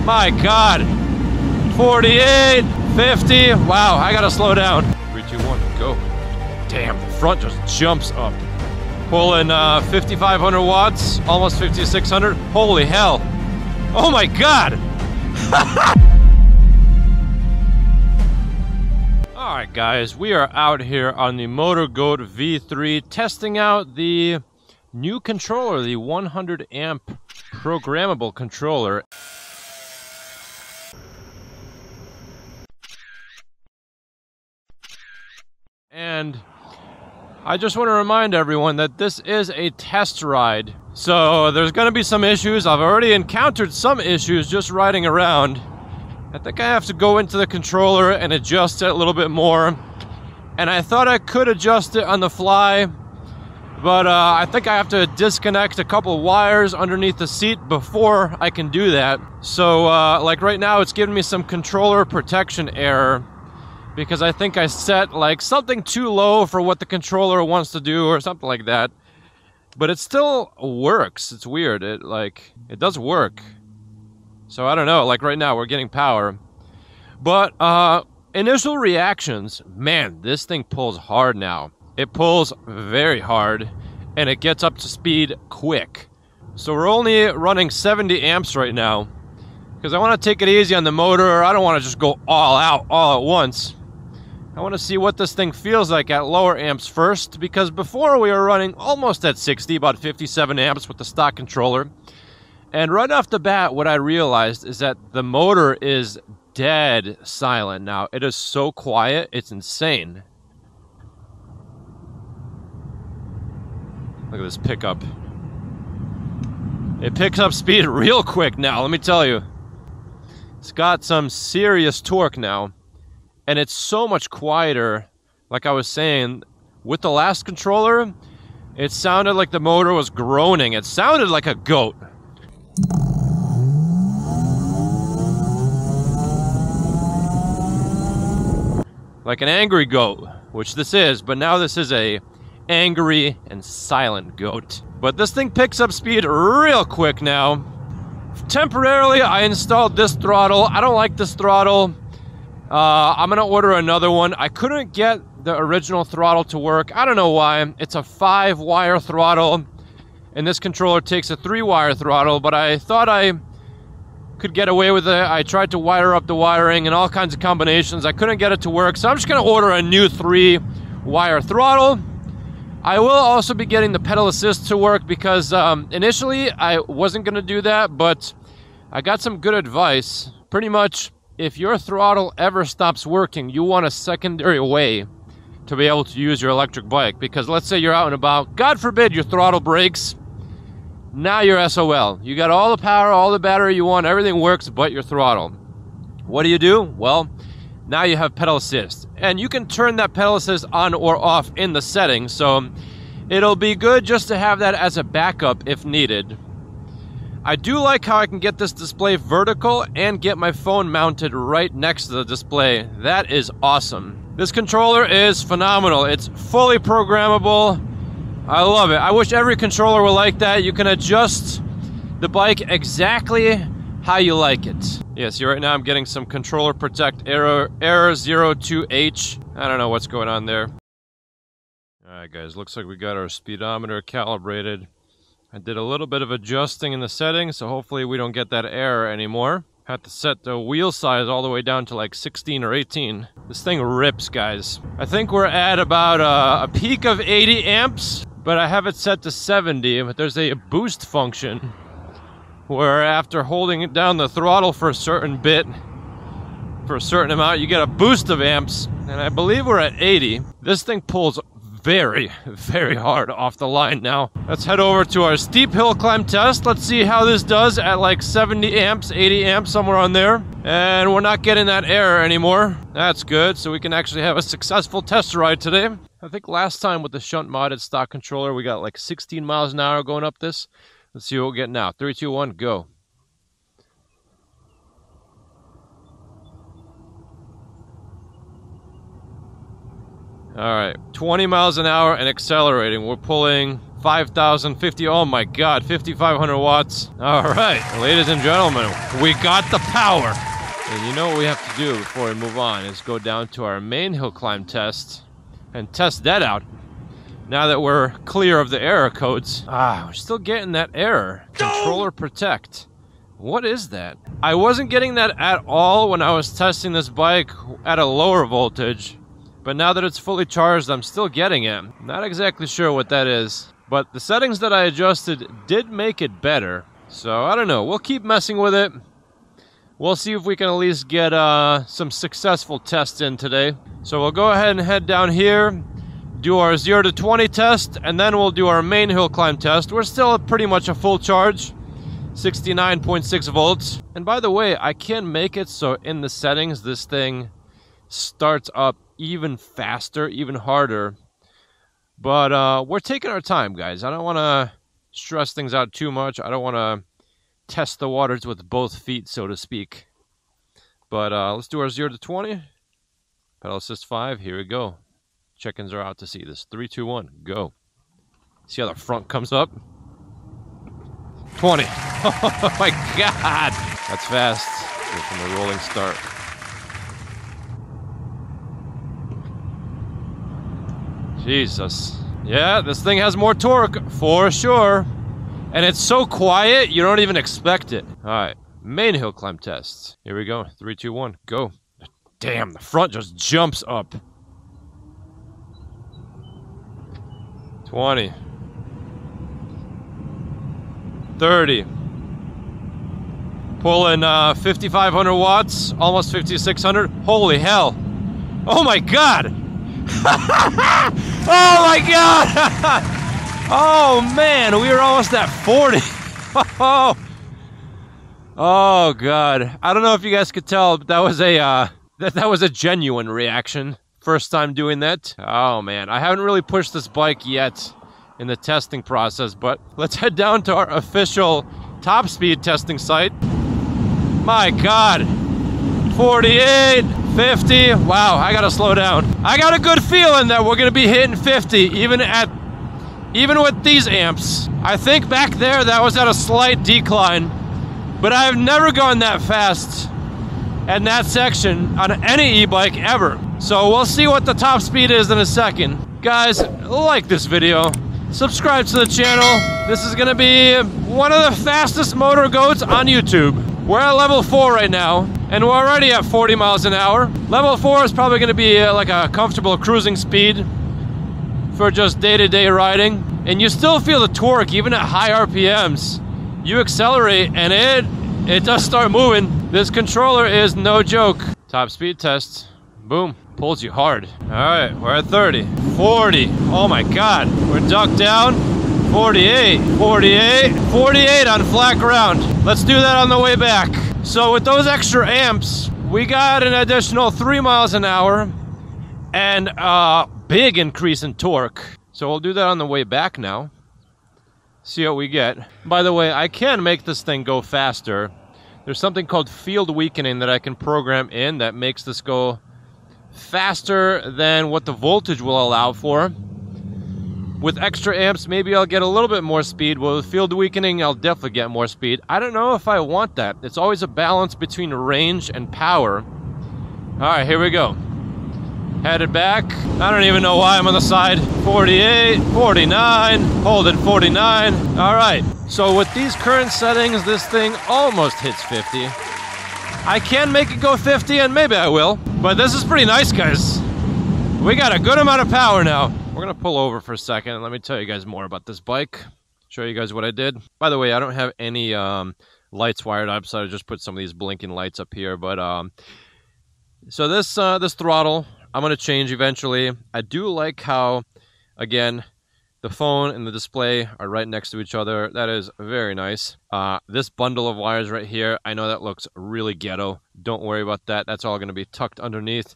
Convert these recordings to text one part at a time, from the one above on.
My God. 48, 50. Wow, I gotta slow down. 3, 2, 1, go. Damn, the front just jumps up. Pulling 5,500 watts, almost 5,600. Holy hell. Oh my God. Alright guys, we are out here on the motorgoat V3 testing out the new controller, the 100 amp programmable controller. And I just want to remind everyone that this is a test ride. So there's going to be some issues. I've already encountered some issues just riding around. I think I have to go into the controller and adjust it a little bit more. And I thought I could adjust it on the fly, but I think I have to disconnect a couple of wires underneath the seat before I can do that. So like right now it's giving me some controller protection error, because I think I set like something too low for what the controller wants to do or something like that. But it still works. It's weird. It does work. So I don't know, like right now we're getting power. But initial reactions, man, this thing pulls hard now. It pulls very hard and it gets up to speed quick. So we're only running 70 amps right now because I want to take it easy on the motor. I don't want to just go all out all at once. I want to see what this thing feels like at lower amps first, because before we were running almost at 60, about 57 amps with the stock controller. And right off the bat, what I realized is that the motor is dead silent now. It is so quiet, it's insane. Look at this pickup. It picks up speed real quick now, let me tell you. It's got some serious torque now. And it's so much quieter, like I was saying. With the last controller, it sounded like the motor was groaning. It sounded like a goat. Like an angry goat, which this is, but now this is a angry and silent goat. But this thing picks up speed real quick now. Temporarily, I installed this throttle. I don't like this throttle. I'm gonna order another one. I couldn't get the original throttle to work. I don't know why. It's a 5-wire throttle, and this controller takes a 3-wire throttle, but I thought I could get away with it. I tried to wire up the wiring and all kinds of combinations. I couldn't get it to work, so I'm just gonna order a new 3-wire throttle. I will also be getting the pedal assist to work, because initially I wasn't gonna do that, but I got some good advice. Pretty much, if your throttle ever stops working, you want a secondary way to be able to use your electric bike. Because let's say you're out and about, God forbid your throttle breaks, now you're SOL. You got all the power, all the battery you want, everything works but your throttle. What do? Well, now you have pedal assist. And you can turn that pedal assist on or off in the settings, so it'll be good just to have that as a backup if needed. I do like how I can get this display vertical and get my phone mounted right next to the display. That is awesome. This controller is phenomenal. It's fully programmable. I love it. I wish every controller were like that. You can adjust the bike exactly how you like it. Yeah, see right now I'm getting some controller protect error 02H. I don't know what's going on there. Alright guys, looks like we got our speedometer calibrated. I did a little bit of adjusting in the settings, so hopefully we don't get that error anymore. Had to set the wheel size all the way down to like 16 or 18. This thing rips, guys. I think we're at about a peak of 80 amps, but I have it set to 70, but there's a boost function where after holding down the throttle for a certain bit, for a certain amount, you get a boost of amps, and I believe we're at 80. This thing pulls very, very hard off the line now. Let's head over to our steep hill climb test. Let's see how this does at like 70 amps, 80 amps, somewhere on there. And we're not getting that error anymore. That's good, so we can actually have a successful test ride today. I think last time with the shunt modded stock controller, we got like 16 miles an hour going up this. Let's see what we'll get now. 3, 2, 1, go. Alright, 20 miles an hour and accelerating. We're pulling 5,000, 50, oh my god, 5,500 watts. All right, ladies and gentlemen, we got the power. And you know what we have to do before we move on is go down to our main hill climb test and test that out. Now that we're clear of the error codes. We're still getting that error. Controller protect. What is that? I wasn't getting that at all when I was testing this bike at a lower voltage. But now that it's fully charged, I'm still getting it. Not exactly sure what that is. But the settings that I adjusted did make it better. So, I don't know. We'll keep messing with it. We'll see if we can at least get some successful tests in today. So we'll go ahead and head down here, do our 0 to 20 test, and then we'll do our main hill climb test. We're still at pretty much a full charge, 69.6 volts. And by the way, I can make it so in the settings, this thing starts up even faster, even harder. But we're taking our time, guys. I don't want to stress things out too much. I don't want to test the waters with both feet, so to speak. But let's do our 0 to 20. Pedal assist 5. Here we go. Check-ins are out to see this. 3, 2, 1. Go. See how the front comes up? 20. Oh my god. That's fast. Go from the rolling start. Jesus. Yeah, this thing has more torque, for sure. And it's so quiet, you don't even expect it. Alright, main hill climb tests. Here we go. 3, 2, 1, go. Damn, the front just jumps up. 20. 30. Pulling 5,500 watts, almost 5,600. Holy hell. Oh my god! Oh my god! Oh man, we were almost at 40. Oh god. I don't know if you guys could tell, but that was a that was a genuine reaction. First time doing that. Oh man, I haven't really pushed this bike yet in the testing process, but let's head down to our official top speed testing site. My god. 48, 50. Wow, I gotta slow down. I got a good feeling that we're gonna be hitting 50 even with these amps. I think back there that was at a slight decline, but I've never gone that fast in that section on any e-bike ever. So we'll see what the top speed is in a second. Guys, like this video, subscribe to the channel. This is gonna be one of the fastest motor goats on YouTube. We're at level 4 right now, and we're already at 40 miles an hour. Level 4 is probably gonna be like a comfortable cruising speed for just day-to-day riding. And you still feel the torque even at high RPMs. You accelerate and it does start moving. This controller is no joke. Top speed test. Boom. Pulls you hard. Alright, we're at 30. 40. Oh my god. We're ducked down. 48. 48. 48 on flat ground. Let's do that on the way back. So with those extra amps, we got an additional 3 miles an hour and big increase in torque. So we'll do that on the way back now. See what we get. By the way, I can make this thing go faster. There's something called field weakening that I can program in that makes this go faster than what the voltage will allow for. With extra amps, maybe I'll get a little bit more speed. With field weakening, I'll definitely get more speed. I don't know if I want that. It's always a balance between range and power. Alright, here we go. Headed back. I don't even know why I'm on the side. 48, 49, hold it 49. Alright, so with these current settings, this thing almost hits 50. I can make it go 50, and maybe I will. But this is pretty nice, guys. We got a good amount of power now. We're gonna pull over for a second and let me tell you guys more about this bike. Show you guys what I did. By the way, I don't have any lights wired up, so I just put some of these blinking lights up here. But so this throttle, I'm going to change eventually. I do like how, again, the phone and the display are right next to each other. That is very nice. This bundle of wires right here, I know that looks really ghetto. Don't worry about that. That's all going to be tucked underneath.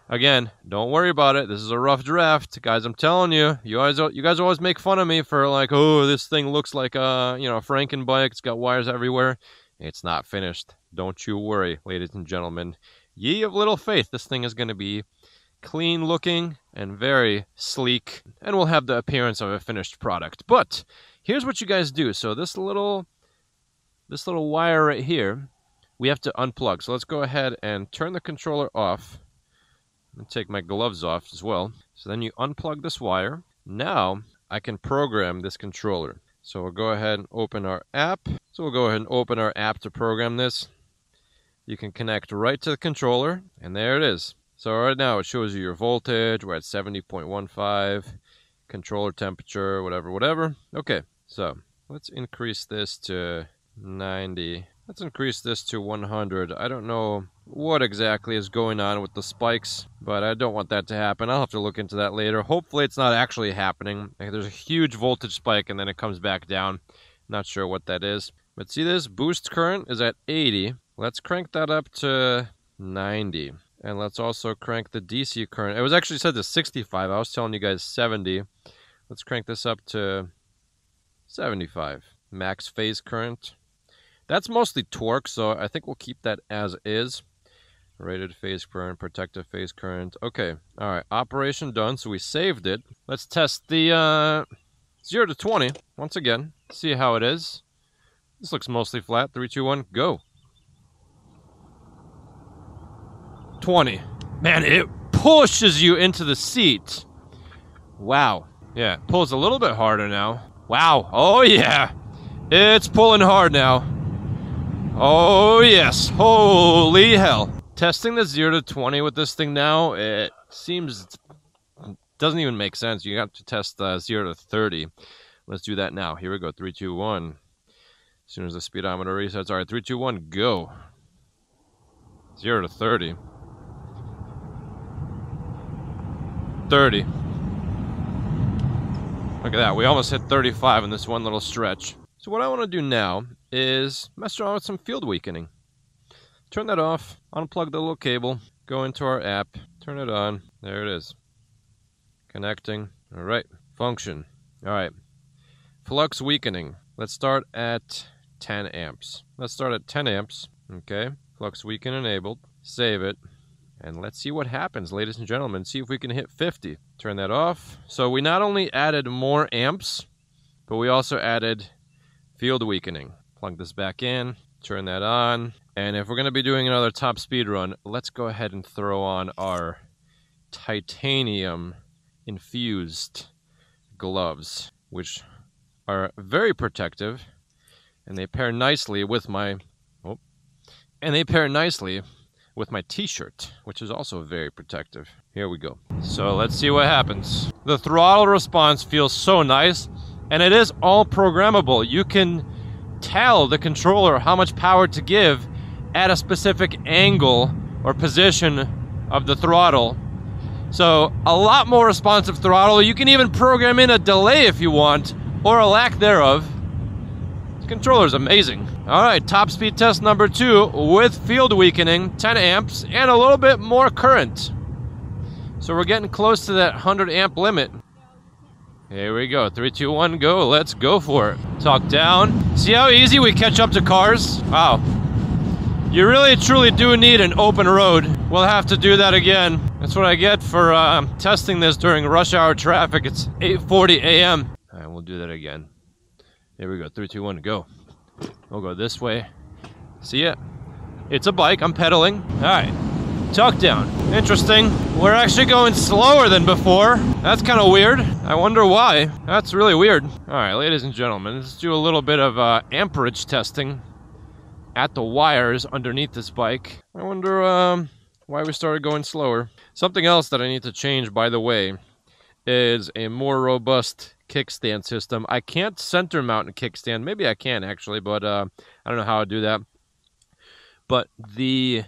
Again, don't worry about it. This is a rough draft. Guys, I'm telling you, you guys always make fun of me for like, oh, this thing looks like a, you know, a Franken bike. It's got wires everywhere. It's not finished. Don't you worry, ladies and gentlemen. Ye of little faith, this thing is going to be clean looking and very sleek, and will have the appearance of a finished product. But here's what you guys do. So this little wire right here, we have to unplug. So let's go ahead and turn the controller off. I'm going to take my gloves off as well. So then you unplug this wire. Now I can program this controller. So we'll go ahead and open our app. So we'll go ahead and open our app to program this. You can connect right to the controller, and there it is. So right now it shows you your voltage. We're at 70.15, controller temperature, whatever. Okay, so let's increase this to 90. Let's increase this to 100. I don't know what exactly is going on with the spikes, but I don't want that to happen. I'll have to look into that later. Hopefully it's not actually happening. There's a huge voltage spike and then it comes back down. Not sure what that is. But see, this boost current is at 80. Let's crank that up to 90. And let's also crank the DC current. It was actually set to 65. I was telling you guys 70. Let's crank this up to 75. Max phase current. That's mostly torque, so I think we'll keep that as is. Rated phase current, protective phase current. Okay, all right, operation done, so we saved it. Let's test the 0 to 20 once again, see how it is. This looks mostly flat. 3, 2, 1, go. 20. Man, it pushes you into the seat. Wow. Yeah, it pulls a little bit harder now. Wow. Oh, yeah. It's pulling hard now. Oh, yes. Holy hell. Testing the 0 to 20 with this thing now, it seems... doesn't even make sense. You have to test 0 to 30. Let's do that now. Here we go. 3, 2, 1. As soon as the speedometer resets. All right, 3, 2, 1, go. 0 to 30. 30. Look at that. We almost hit 35 in this one little stretch. So what I want to do now is mess around with some field weakening. Turn that off, unplug the little cable, go into our app, turn it on. There it is. Connecting. All right. Function. All right. Flux weakening. Let's start at 10 amps. Let's start at 10 amps. Okay. Flux weaken enabled. Save it. And let's see what happens, ladies and gentlemen. See if we can hit 50. Turn that off. So we not only added more amps, but we also added field weakening. Plug this back in, turn that on, and if we're going to be doing another top speed run, let's go ahead and throw on our titanium infused gloves, which are very protective, and they pair nicely with my t-shirt, which is also very protective. Here we go. So let's see what happens. The throttle response feels so nice. And it is all programmable. You can tell the controller how much power to give at a specific angle or position of the throttle. So a lot more responsive throttle. You can even program in a delay if you want, or a lack thereof. The controller is amazing. All right, top speed test number 2 with field weakening, 10 amps, and a little bit more current. So we're getting close to that 100 amp limit. Here we go. 3, 2, 1, go. Let's go for it. Talk down. See how easy we catch up to cars? Wow. You really, truly do need an open road. We'll have to do that again. That's what I get for testing this during rush hour traffic. It's 8:40 a.m. All right, we'll do that again. Here we go. 3, 2, 1, go. We'll go this way. See ya. It's a bike. I'm pedaling. All right. Tuck down. Interesting. We're actually going slower than before. That's kind of weird. I wonder why. That's really weird. All right, ladies and gentlemen, let's do a little bit of amperage testing at the wires underneath this bike. I wonder why we started going slower. Something else that I need to change, by the way, is a more robust kickstand system. I can't center mount a kickstand. Maybe I can, actually, but I don't know how to do that. But the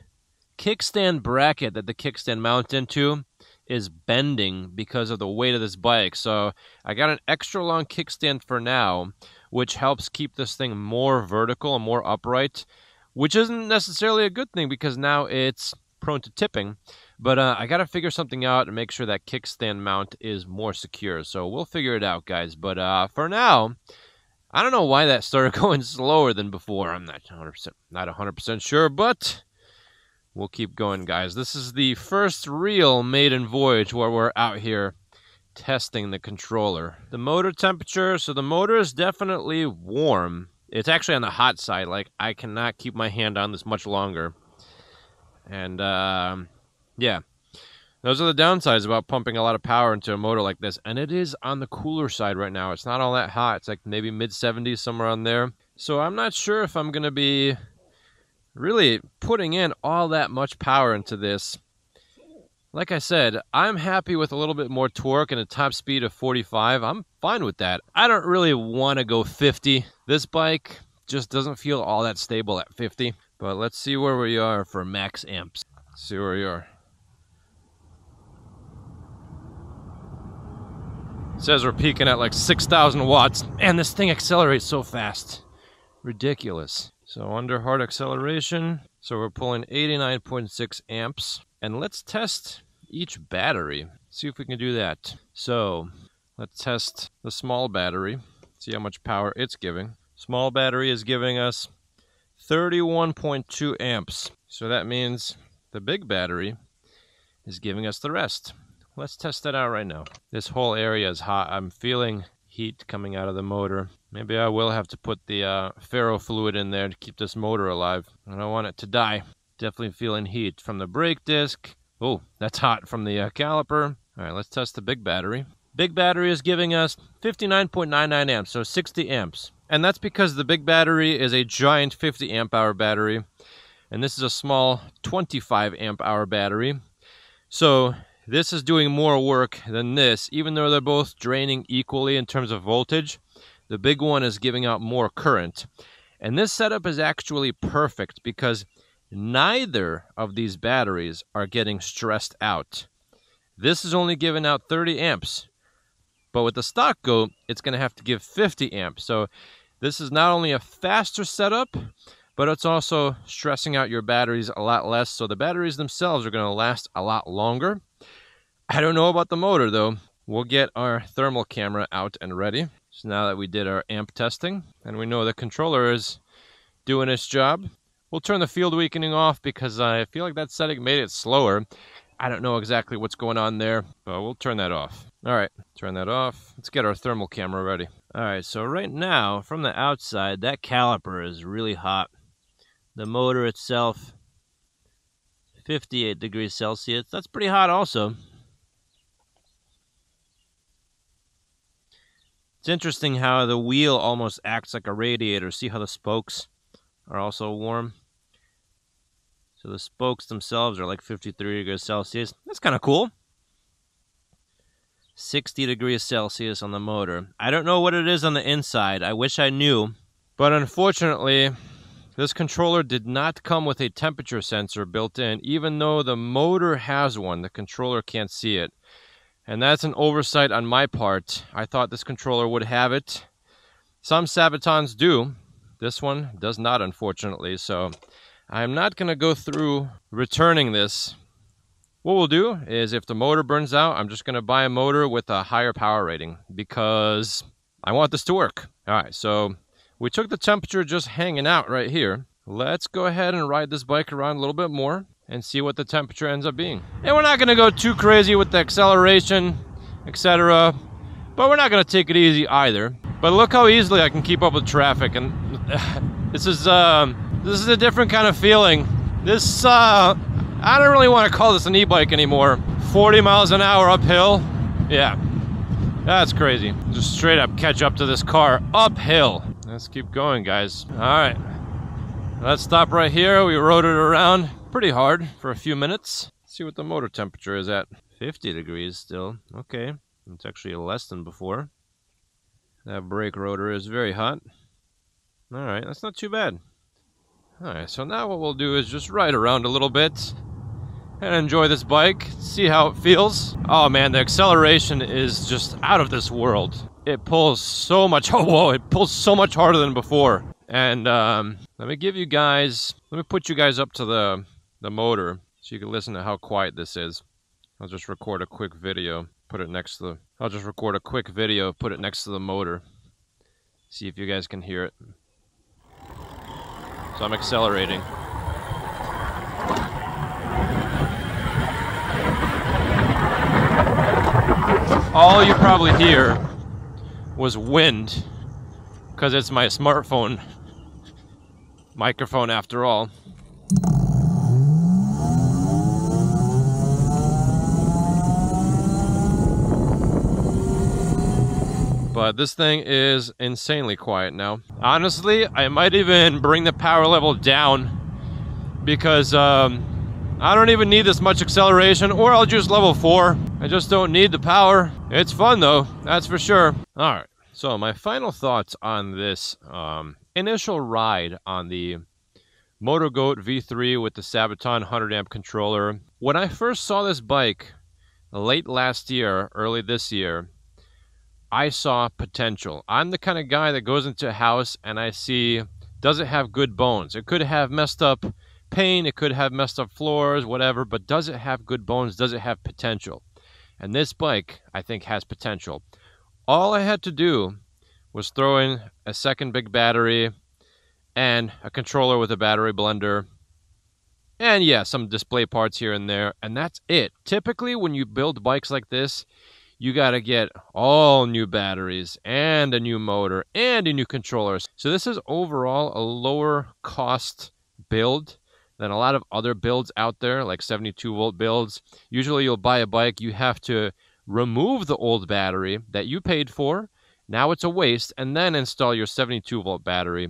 kickstand bracket that the kickstand mounts into is bending because of the weight of this bike. So I got an extra long kickstand for now, which helps keep this thing more vertical and more upright, which isn't necessarily a good thing because now it's prone to tipping. But I got to figure something out and make sure that kickstand mount is more secure. So we'll figure it out, guys. But for now, I don't know why that started going slower than before. I'm not 100% sure, but we'll keep going, guys. This is the first real maiden voyage where we're out here testing the controller. The motor temperature, so the motor is definitely warm. It's actually on the hot side. Like, I cannot keep my hand on this much longer. And, yeah. Those are the downsides about pumping a lot of power into a motor like this. And it is on the cooler side right now. It's not all that hot. It's like maybe mid-70s, somewhere on there. So I'm not sure if I'm going to be really putting in all that much power into this. Like I said, I'm happy with a little bit more torque and a top speed of 45. I'm fine with that. I don't really want to go 50. This bike just doesn't feel all that stable at 50. But let's see where we are for max amps. Let's see where we are. It says we're peaking at like 6,000 watts. And this thing accelerates so fast. Ridiculous. So under hard acceleration, so we're pulling 89.6 amps. And let's test each battery. See if we can do that. So let's test the small battery. See how much power it's giving. Small battery is giving us 31.2 amps. So that means the big battery is giving us the rest. Let's test that out right now. This whole area is hot. I'm feeling heat coming out of the motor. Maybe I will have to put the ferro fluid in there to keep this motor alive. I don't want it to die. Definitely feeling heat from the brake disc. Oh, that's hot from the caliper. All right, let's test the big battery. Big battery is giving us 59.99 amps, so 60 amps. And that's because the big battery is a giant 50 amp hour battery. And this is a small 25 amp hour battery. So this is doing more work than this. Even though they're both draining equally in terms of voltage, the big one is giving out more current. And this setup is actually perfect because neither of these batteries are getting stressed out. This is only giving out 30 amps. But with the stock goat, it's going to have to give 50 amps. So this is not only a faster setup, but it's also stressing out your batteries a lot less. So the batteries themselves are going to last a lot longer. I don't know about the motor, though. We'll get our thermal camera out and ready. So now that we did our amp testing, and we know the controller is doing its job, we'll turn the field weakening off because I feel like that setting made it slower. I don't know exactly what's going on there, but we'll turn that off. All right, turn that off. Let's get our thermal camera ready. All right, so right now, from the outside, that caliper is really hot. The motor itself, 58 degrees Celsius. That's pretty hot also. It's interesting how the wheel almost acts like a radiator. See how the spokes are also warm? So the spokes themselves are like 53 degrees Celsius. That's kind of cool. 60 degrees Celsius on the motor. I don't know what it is on the inside. I wish I knew. But unfortunately, this controller did not come with a temperature sensor built in. Even though the motor has one, the controller can't see it. And that's an oversight on my part. I thought this controller would have it. Some Sabatons do. This one does not, unfortunately. So I'm not going to go through returning this. What we'll do is if the motor burns out, I'm just going to buy a motor with a higher power rating because I want this to work. All right, so we took the temperature just hanging out right here. Let's go ahead and ride this bike around a little bit more and see what the temperature ends up being. And we're not going to go too crazy with the acceleration, etc. But we're not going to take it easy either. But look how easily I can keep up with traffic. And this is a different kind of feeling. This, I don't really want to call this an e-bike anymore. 40 miles an hour uphill. Yeah, that's crazy. Just straight up catch up to this car uphill. Let's keep going, guys. All right. Let's stop right here. We rode it around pretty hard for a few minutes. Let's see what the motor temperature is at. 50 degrees still. Okay. It's actually less than before. That brake rotor is very hot. All right, that's not too bad. All right, so now what we'll do is just ride around a little bit and enjoy this bike, see how it feels. Oh man, the acceleration is just out of this world. It pulls so much, oh whoa, it pulls so much harder than before. And let me put you guys up to the motor so you can listen to how quiet this is. I'll just record a quick video, put it next to the motor. See if you guys can hear it. So I'm accelerating. all you probably hear was wind, because it's my smartphone microphone after all. But this thing is insanely quiet now. Honestly, I might even bring the power level down, because I don't even need this much acceleration, or I'll just level 4. I just don't need the power. It's fun though, that's for sure. Alright, so my final thoughts on this initial ride on the motorgoat V3 with the Sabaton 100 amp controller. When I first saw this bike late last year, early this year, I saw potential. I'm the kind of guy that goes into a house and I see, does it have good bones? It could have messed up paint, it could have messed up floors, whatever, but does it have good bones? Does it have potential? And this bike, I think, has potential. All I had to do was throw in a second big battery and a controller with a battery blender, and yeah, some display parts here and there, and that's it. Typically, when you build bikes like this, you gotta get all new batteries and a new motor and a new controller. So this is overall a lower cost build than a lot of other builds out there, like 72 volt builds. Usually you'll buy a bike, you have to remove the old battery that you paid for. Now it's a waste, and then install your 72 volt battery.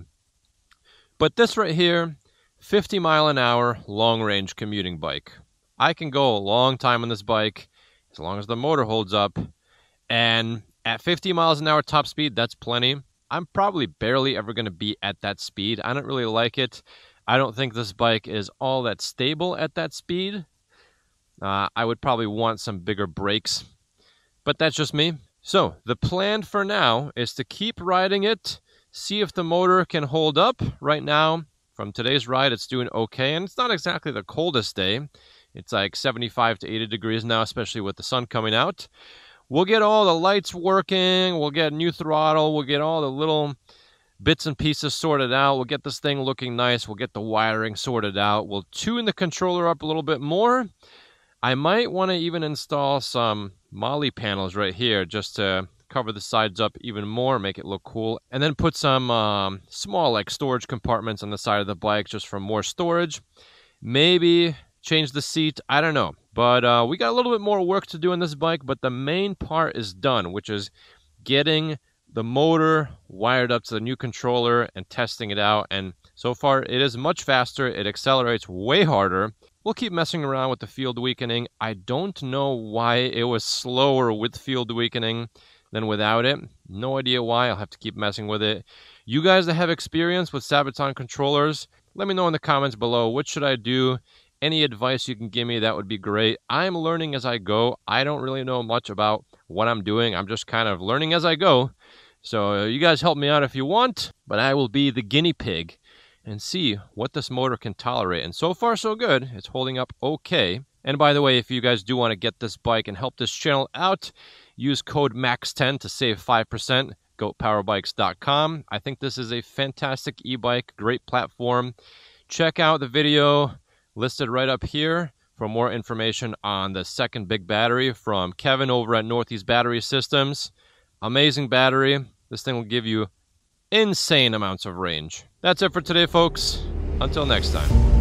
But this right here, 50 mile an hour long range commuting bike. I can go a long time on this bike, as long as the motor holds up, and at 50 miles an hour top speed, that's plenty. I'm probably barely ever going to be at that speed. I don't really like it. I don't think this bike is all that stable at that speed. I would probably want some bigger brakes, but that's just me. So the plan for now is to keep riding it, see if the motor can hold up. Right now, from today's ride, it's doing okay, and it's not exactly the coldest day. It's like 75 to 80 degrees now, especially with the sun coming out. We'll get all the lights working. We'll get new throttle. We'll get all the little bits and pieces sorted out. We'll get this thing looking nice. We'll get the wiring sorted out. We'll tune the controller up a little bit more. I might want to even install some molly panels right here just to cover the sides up even more, make it look cool. And then put some small like storage compartments on the side of the bike just for more storage. Maybe change the seat, I don't know. But we got a little bit more work to do on this bike, but the main part is done, which is getting the motor wired up to the new controller and testing it out. And so far, it is much faster. It accelerates way harder. We'll keep messing around with the field weakening. I don't know why it was slower with field weakening than without it. No idea why. I'll have to keep messing with it. You guys that have experience with Sabaton controllers, let me know in the comments below. What should I do? Any advice you can give me, that would be great. I'm learning as I go. I don't really know much about what I'm doing. I'm just kind of learning as I go. So you guys help me out if you want, but I will be the guinea pig and see what this motor can tolerate. And so far, so good. It's holding up okay. And by the way, if you guys do want to get this bike and help this channel out, use code MAX10 to save 5%, goatpowerbikes.com. I think this is a fantastic e-bike, great platform. Check out the video listed right up here for more information on the second big battery from Kevin over at Northeast Battery Systems. Amazing battery. This thing will give you insane amounts of range. That's it for today, folks. Until next time.